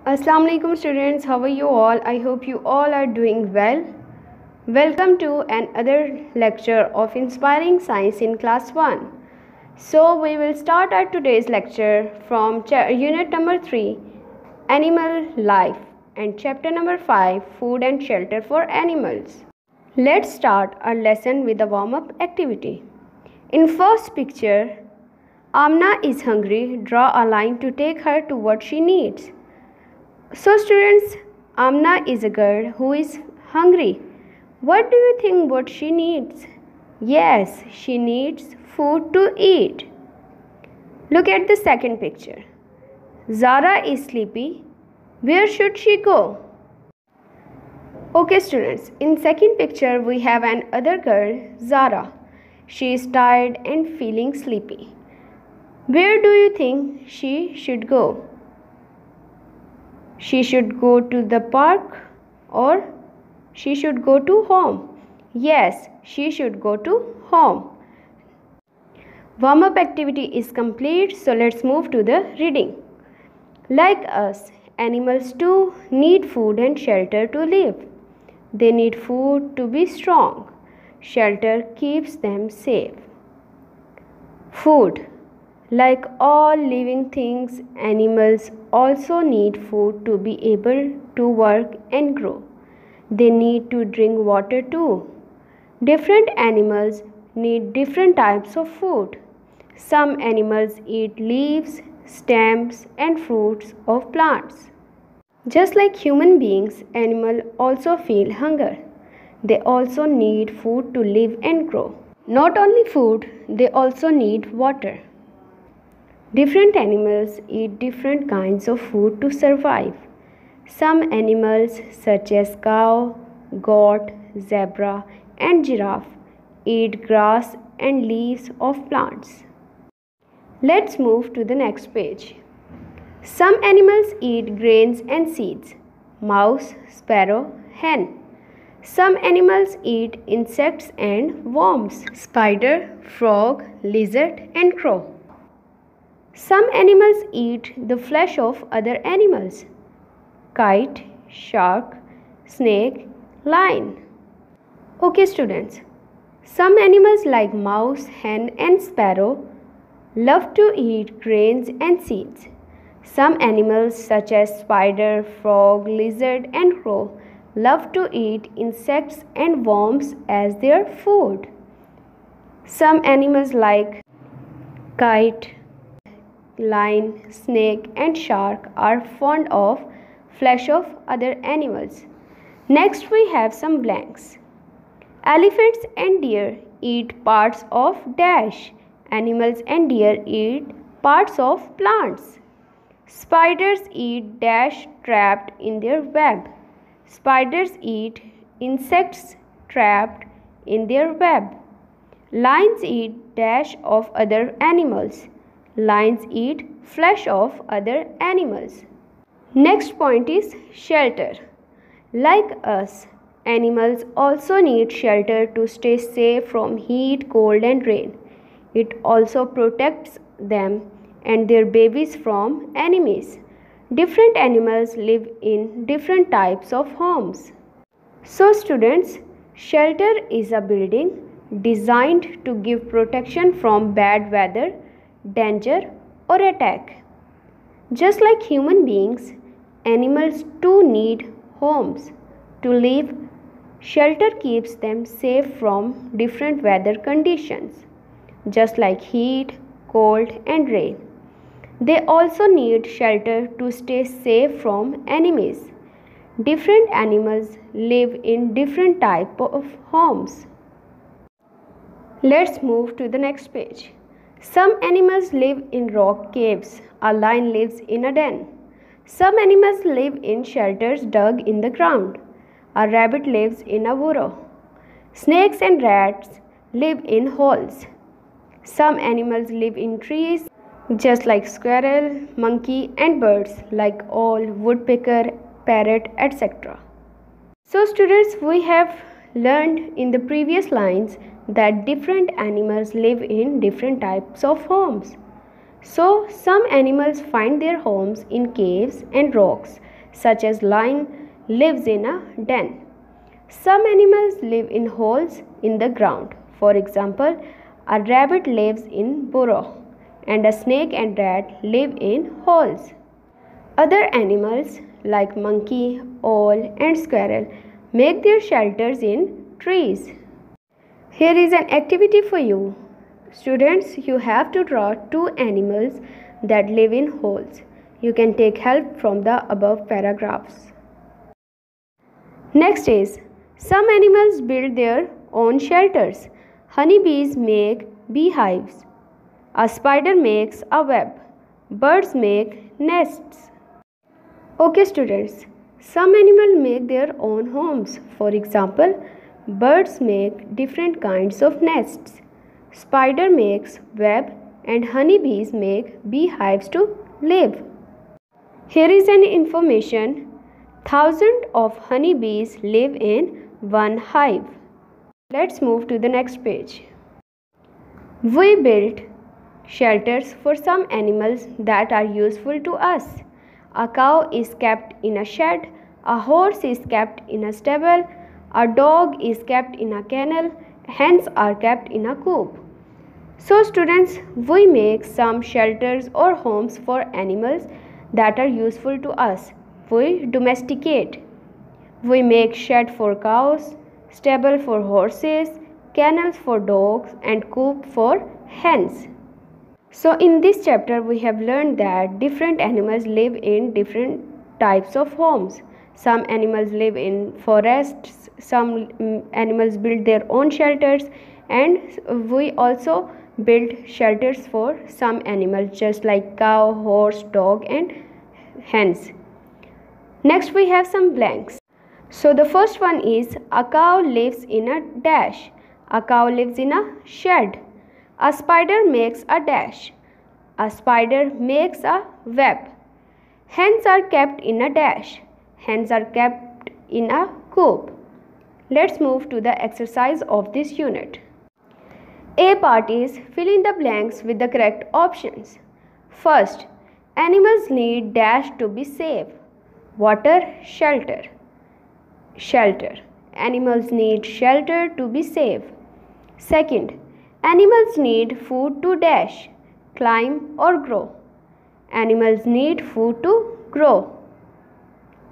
Assalamu alaikum students, how are you all? I hope you all are doing well. Welcome to another lecture of Inspiring Science in Class 1. So we will start our today's lecture from unit number 3, Animal Life, and chapter number 5, Food and Shelter for Animals. Let's start our lesson with a warm-up activity. In first picture, Amna is hungry. Draw a line to take her to what she needs. So students, Amna is a girl who is hungry. What do you think what she needs? Yes, she needs food to eat. Look at the second picture. Zara is sleepy. Where should she go? Okay students, in second picture we have another girl, Zara. She is tired and feeling sleepy. Where do you think she should go? She should go to the park or she should go to home? Yes, she should go to home. Warm-up activity is complete, so let's move to the reading. Like us, animals too need food and shelter to live. They need food to be strong. Shelter keeps them safe. Food. Like all living things, animals also need food to be able to work and grow. They need to drink water too. Different animals need different types of food. Some animals eat leaves, stems, and fruits of plants. Just like human beings, animals also feel hunger. They also need food to live and grow. Not only food, they also need water. Different animals eat different kinds of food to survive. Some animals such as cow, goat, zebra and giraffe eat grass and leaves of plants. Let's move to the next page. Some animals eat grains and seeds. Mouse, sparrow, hen. Some animals eat insects and worms. Spider, frog, lizard and crow. Some animals eat the flesh of other animals. Kite, shark, snake, lion. Okay students, some animals like mouse, hen and sparrow love to eat grains and seeds. Some animals such as spider, frog, lizard and crow love to eat insects and worms as their food. Some animals like kite, lion, snake and shark are fond of flesh of other animals. Next we have some blanks. Elephants and deer eat parts of dash. Animals and deer eat parts of plants. Spiders eat dash trapped in their web. Spiders eat insects trapped in their web. Lions eat dash of other animals. Lions eat flesh of other animals. Next point is shelter. Like us, animals also need shelter to stay safe from heat, cold and rain. It also protects them and their babies from enemies. Different animals live in different types of homes. So students, shelter is a building designed to give protection from bad weather, danger or attack. Just like human beings, animals too need homes to live. Shelter keeps them safe from different weather conditions, just like heat, cold and rain. They also need shelter to stay safe from enemies. Different animals live in different types of homes. Let's move to the next page. Some animals live in rock caves. A lion lives in a den. Some animals live in shelters dug in the ground. A rabbit lives in a burrow. Snakes and rats live in holes. Some animals live in trees, just like squirrel, monkey and birds like owl, woodpecker, parrot, etc. So students, we have learned in the previous lines that different animals live in different types of homes. So some animals find their homes in caves and rocks. such as lion, lives in a den. Some animals live in holes in the ground. For example, a rabbit lives in burrow, and a snake and rat live in holes. Other animals like monkey, owl, and squirrel make their shelters in trees. Here is an activity for you. Students, you have to draw two animals that live in holes. You can take help from the above paragraphs. Next is, some animals build their own shelters. Honeybees make beehives. A spider makes a web. Birds make nests. Okay students, some animals make their own homes. For example, birds make different kinds of nests. Spider makes web and honeybees make beehives to live. Here is an information. Thousands of honeybees live in one hive. Let's move to the next page. We built shelters for some animals that are useful to us. A cow is kept in a shed, a horse is kept in a stable, a dog is kept in a kennel, hens are kept in a coop. So students, we make some shelters or homes for animals that are useful to us. We domesticate. We make shed for cows, stable for horses, kennels for dogs, and coop for hens. So in this chapter we have learned that different animals live in different types of homes. Some animals live in forests, some animals build their own shelters, and we also build shelters for some animals just like cow, horse, dog, and hens. Next we have some blanks. So the first one is, a cow lives in a dash. A cow lives in a shed. A spider makes a dash. A spider makes a web. Hens are kept in a dash. Hens are kept in a coop. Let's move to the exercise of this unit. A part is, fill in the blanks with the correct options. First, animals need dash to be safe. Water, shelter. Shelter. Animals need shelter to be safe. Second, animals need food to dash, climb or grow. Animals need food to grow.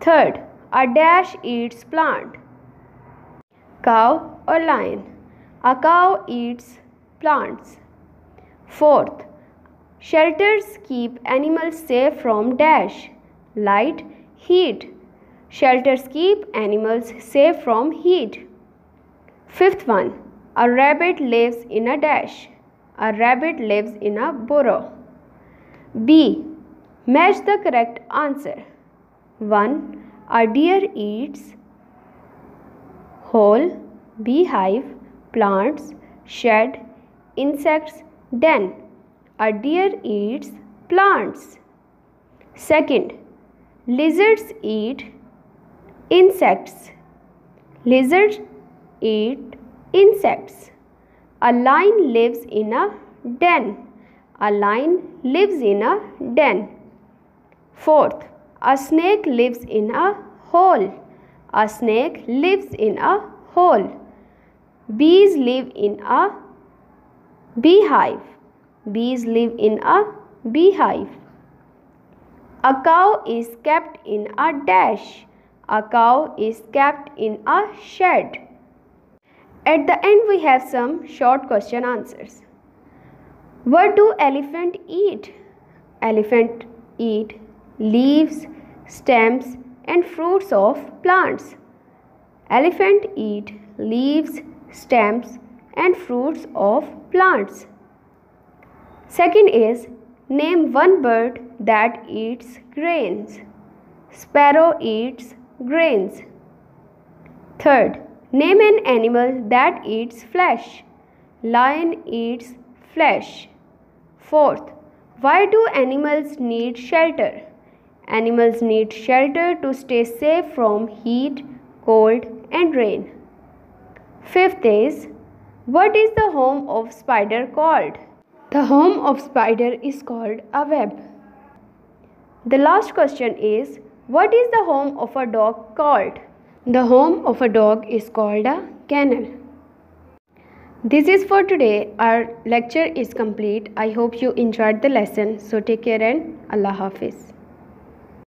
Third, a dash eats plant. Cow or lion. A cow eats plants. Fourth, shelters keep animals safe from dash, light, heat. Shelters keep animals safe from heat. Fifth one, a rabbit lives in a dash. A rabbit lives in a burrow. B. Match the correct answer. 1. A deer eats hole, beehive, plants, shed, insects, den. A deer eats plants. Second, lizards eat insects. Lizards eat insects. A lion lives in a den. A lion lives in a den. Fourth, a snake lives in a hole. A snake lives in a hole. Bees live in a beehive. Bees live in a beehive. A cow is kept in a dash. A cow is kept in a shed. At the end we have some short question answers. What do elephant eat? Elephant eat leaves, stems and fruits of plants. Elephant eat leaves, stems and fruits of plants. Second is, name one bird that eats grains. Sparrow eats grains. Third, name an animal that eats flesh. Lion eats flesh. Fourth, why do animals need shelter? Animals need shelter to stay safe from heat, cold and rain. Fifth is, what is the home of spider called? The home of spider is called a web. The last question is, What is the home of a dog called? The home of a dog is called a kennel. This is for today. Our lecture is complete. I hope you enjoyed the lesson. So take care and Allah Hafiz.